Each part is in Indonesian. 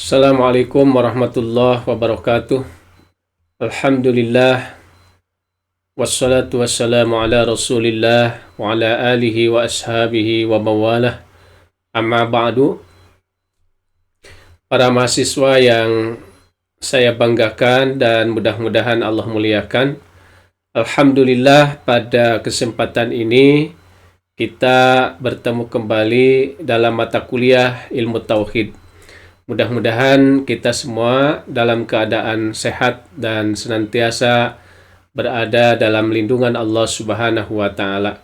Assalamualaikum warahmatullahi wabarakatuh. Alhamdulillah. Wassalatu wassalamu ala rasulillah wa ala alihi wa ashabihi wa mawalah. Amma ba'du. Para mahasiswa yang saya banggakan dan mudah-mudahan Allah muliakan. Alhamdulillah, pada kesempatan ini kita bertemu kembali dalam mata kuliah ilmu tauhid. Mudah-mudahan kita semua dalam keadaan sehat dan senantiasa berada dalam lindungan Allah Subhanahu wa Ta'ala.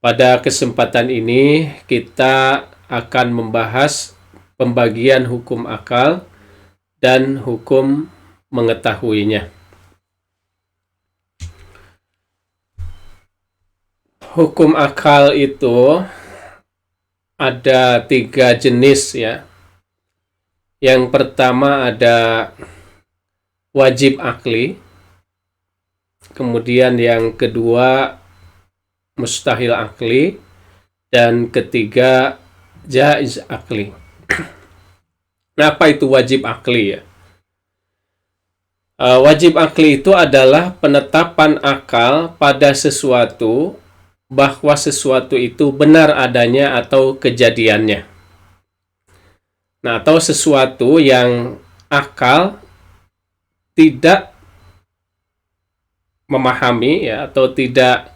Pada kesempatan ini kita akan membahas pembagian hukum akal dan hukum mengetahuinya. Hukum akal itu ada 3 jenis ya. Yang pertama ada wajib akli, kemudian yang kedua mustahil akli, dan ketiga jaiz akli. Nah, apa itu wajib akli ya? Wajib akli itu adalah penetapan akal pada sesuatu bahwa sesuatu itu benar adanya atau kejadiannya. Nah, atau sesuatu yang akal tidak memahami ya, atau tidak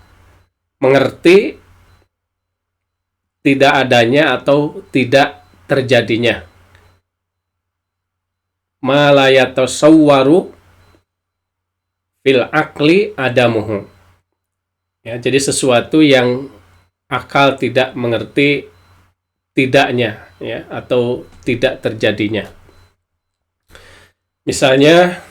mengerti tidak adanya atau tidak terjadinya. Ma la yatasawwaru fil akli adamuhu. Ya, jadi sesuatu yang akal tidak mengerti tidaknya ya, atau tidak terjadinya. Misalnya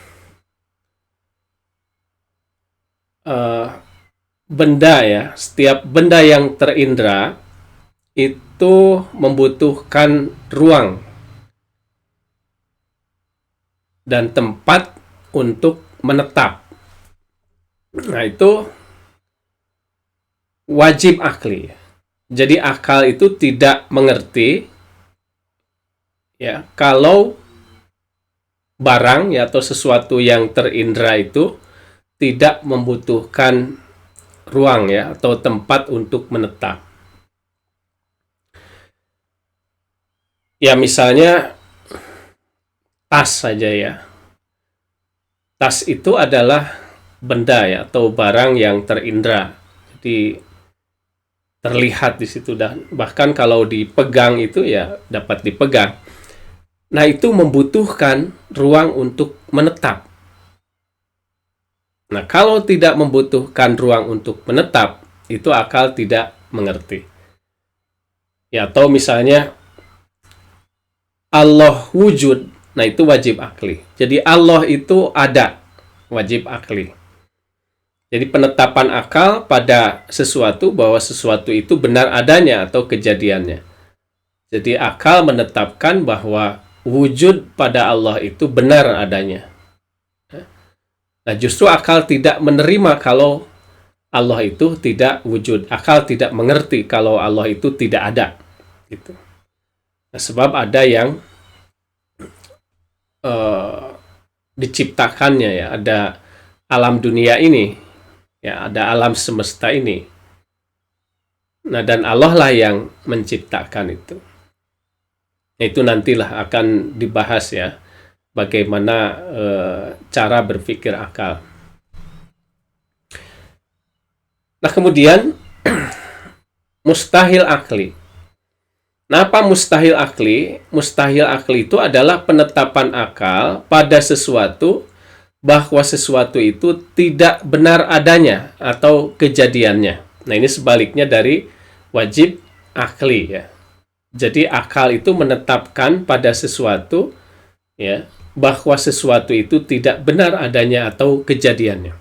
benda ya, setiap benda yang terindra itu membutuhkan ruang dan tempat untuk menetap. Nah, itu wajib akli. Jadi akal itu tidak mengerti ya kalau barang ya atau sesuatu yang terindra itu tidak membutuhkan ruang ya atau tempat untuk menetap. Ya misalnya tas saja ya. Tas itu adalah benda ya atau barang yang terindra. Jadi terlihat di situ, dan bahkan kalau dipegang itu ya dapat dipegang. Nah, itu membutuhkan ruang untuk menetap. Nah, kalau tidak membutuhkan ruang untuk menetap, itu akal tidak mengerti. Ya, atau misalnya Allah wujud, nah itu wajib akli. Jadi Allah itu ada, wajib akli. Jadi penetapan akal pada sesuatu bahwa sesuatu itu benar adanya atau kejadiannya. Jadi akal menetapkan bahwa wujud pada Allah itu benar adanya. Nah, justru akal tidak menerima kalau Allah itu tidak wujud. Akal tidak mengerti kalau Allah itu tidak ada. Gitu. Nah, sebab ada yang diciptakannya ya, ada alam dunia ini. Ya, ada alam semesta ini. Nah, dan Allah lah yang menciptakan itu. Nah, itu nantilah akan dibahas ya, bagaimana cara berpikir akal. Nah, kemudian mustahil akli. Nah, apa mustahil akli? Mustahil akli itu adalah penetapan akal pada sesuatu bahwa sesuatu itu tidak benar adanya atau kejadiannya. Nah, ini sebaliknya dari wajib akli ya. Jadi akal itu menetapkan pada sesuatu ya bahwa sesuatu itu tidak benar adanya atau kejadiannya.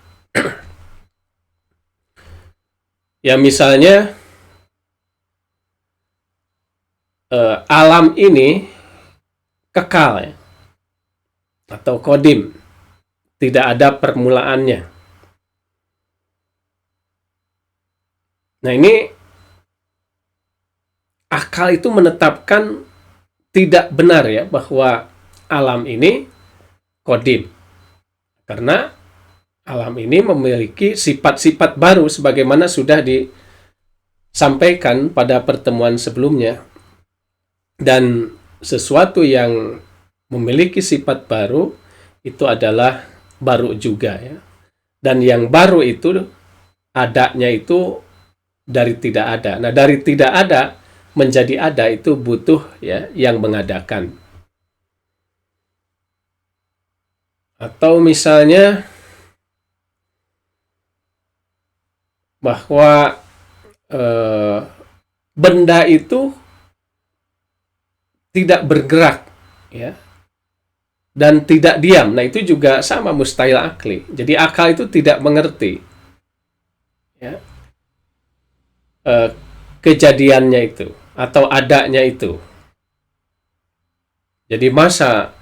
Ya misalnya alam ini kekal ya, atau kodim, tidak ada permulaannya. Nah, ini akal itu menetapkan tidak benar ya bahwa alam ini qadim. Karena alam ini memiliki sifat-sifat baru sebagaimana sudah disampaikan pada pertemuan sebelumnya. Dan sesuatu yang memiliki sifat baru itu adalah baru juga ya. Dan yang baru itu adanya itu dari tidak ada. Nah, dari tidak ada menjadi ada itu butuh ya yang mengadakan. Atau misalnya bahwa benda itu tidak bergerak ya dan tidak diam. Nah, itu juga sama mustahil akli. Jadi akal itu tidak mengerti ya kejadiannya itu atau adanya itu. Jadi masa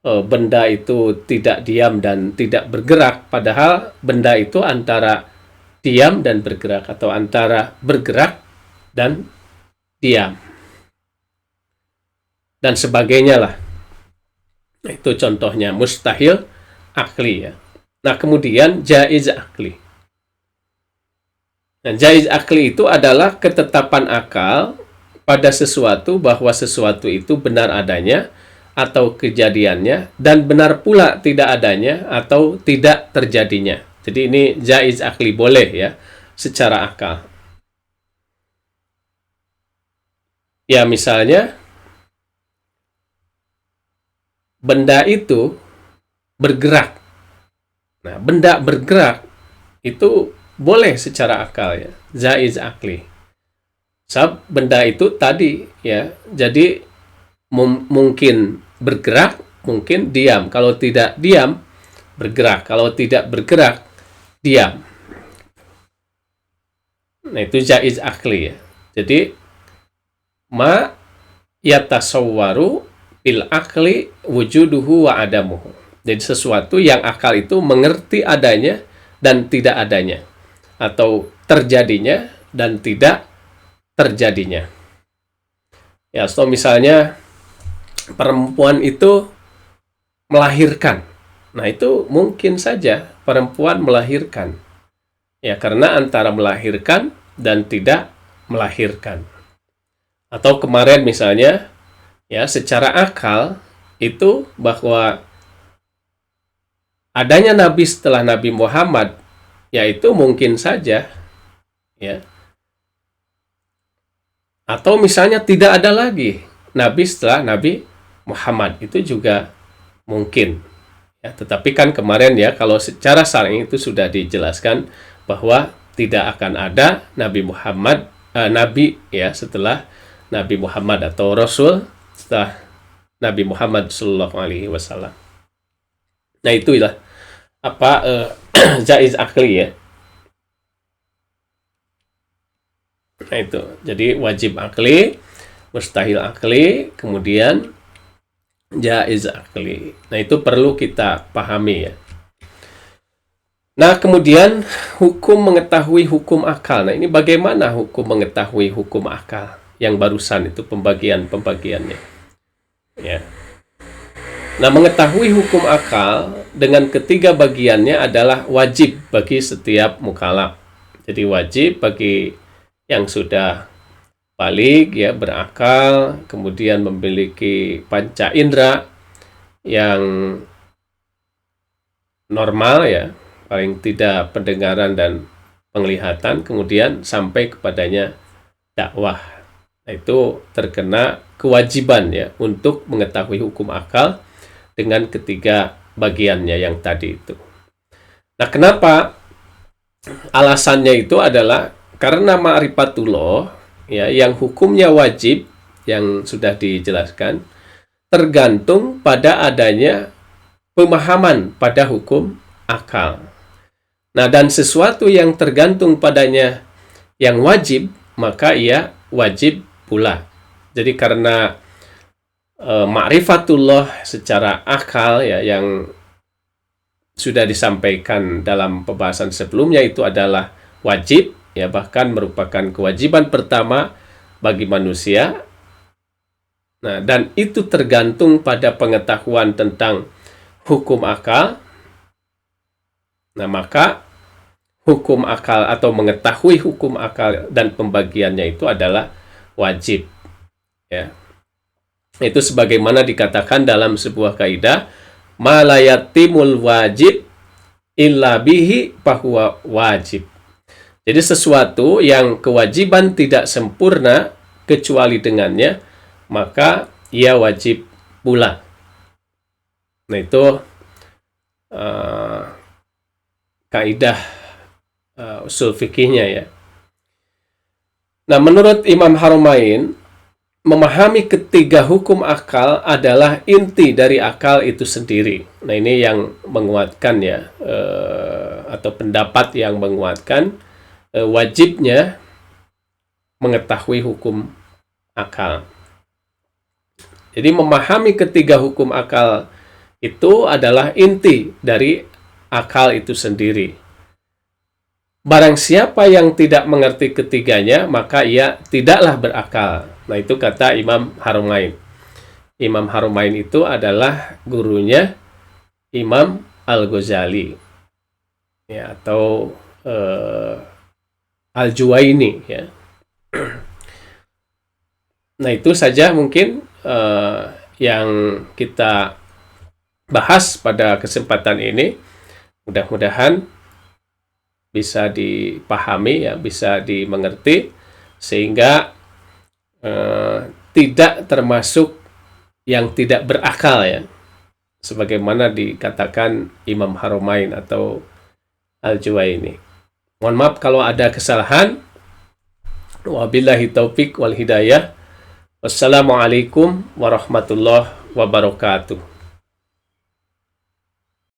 benda itu tidak diam dan tidak bergerak, padahal benda itu antara diam dan bergerak atau antara bergerak dan diam dan sebagainya lah. Itu contohnya mustahil akli ya. Nah, kemudian jaiz akli. Nah, jaiz akli itu adalah ketetapan akal pada sesuatu bahwa sesuatu itu benar adanya atau kejadiannya dan benar pula tidak adanya atau tidak terjadinya. Jadi ini jaiz akli, boleh ya secara akal. Ya, misalnya benda itu bergerak. Nah, benda bergerak itu boleh secara akal ya, jaiz akli. Sebab benda itu tadi ya, jadi mungkin bergerak, mungkin diam. Kalau tidak diam, bergerak. Kalau tidak bergerak, diam. Nah, itu jaiz akli ya. Jadi ma yatasawwaru bil akli wujuduhu wa adamuhu. Jadi sesuatu yang akal itu mengerti adanya dan tidak adanya, atau terjadinya dan tidak terjadinya. Ya, so misalnya perempuan itu melahirkan. Nah, itu mungkin saja perempuan melahirkan. Ya, karena antara melahirkan dan tidak melahirkan. Atau kemarin misalnya, ya secara akal itu bahwa adanya Nabi setelah Nabi Muhammad, yaitu mungkin saja, ya. Atau misalnya tidak ada lagi Nabi setelah Nabi Muhammad, itu juga mungkin. Ya, tetapi kan kemarin ya, kalau secara syar'i itu sudah dijelaskan bahwa tidak akan ada Nabi Muhammad, Nabi ya setelah Nabi Muhammad atau Rasul setelah Nabi Muhammad Sallallahu Alaihi Wasallam. Nah, itulah apa jaiz akli ya. Nah, itu. Jadi wajib akli, mustahil akli, kemudian jaiz akli. Nah, itu perlu kita pahami ya. Nah, kemudian hukum mengetahui hukum akal. Nah, ini bagaimana hukum mengetahui hukum akal? Yang barusan itu pembagiannya. Ya. Nah, mengetahui hukum akal dengan ketiga bagiannya adalah wajib bagi setiap mukallaf. Jadi wajib bagi yang sudah baligh ya, berakal, kemudian memiliki panca indera yang normal ya, paling tidak pendengaran dan penglihatan, kemudian sampai kepadanya dakwah. Nah, itu terkena kewajiban ya untuk mengetahui hukum akal dengan ketiga bagiannya yang tadi itu. Nah, kenapa? Alasannya itu adalah karena ma'rifatullah ya, yang hukumnya wajib yang sudah dijelaskan tergantung pada adanya pemahaman pada hukum akal. Nah, dan sesuatu yang tergantung padanya yang wajib, maka ia wajib pula. Jadi karena ma'rifatullah secara akal ya, yang sudah disampaikan dalam pembahasan sebelumnya itu adalah wajib ya, bahkan merupakan kewajiban pertama bagi manusia. Nah, dan itu tergantung pada pengetahuan tentang hukum akal. Nah, maka hukum akal atau mengetahui hukum akal dan pembagiannya itu adalah wajib. Ya. Itu sebagaimana dikatakan dalam sebuah kaidah, ma la yatimul wajib illa bihi fahuwa wajib. Jadi sesuatu yang kewajiban tidak sempurna kecuali dengannya, maka ia wajib pula. Nah, itu kaidah usul fikihnya ya. Nah, menurut Imam Haromain, memahami ketiga hukum akal adalah inti dari akal itu sendiri. Nah, ini yang menguatkan ya, atau pendapat yang menguatkan wajibnya mengetahui hukum akal. Jadi memahami ketiga hukum akal itu adalah inti dari akal itu sendiri. Barang siapa yang tidak mengerti ketiganya, maka ia tidaklah berakal. Nah, itu kata Imam Haromain. Imam Haromain itu adalah gurunya Imam Al-Ghazali, ya, atau Al-Juwaini, ya. Nah, itu saja mungkin yang kita bahas pada kesempatan ini. Mudah-mudahan bisa dipahami, ya, bisa dimengerti, sehingga tidak termasuk yang tidak berakal, ya, sebagaimana dikatakan Imam Haromain atau Al-Juwaini. Mohon maaf kalau ada kesalahan. Wabillahi taufik wal hidayah. Wassalamualaikum warahmatullahi wabarakatuh.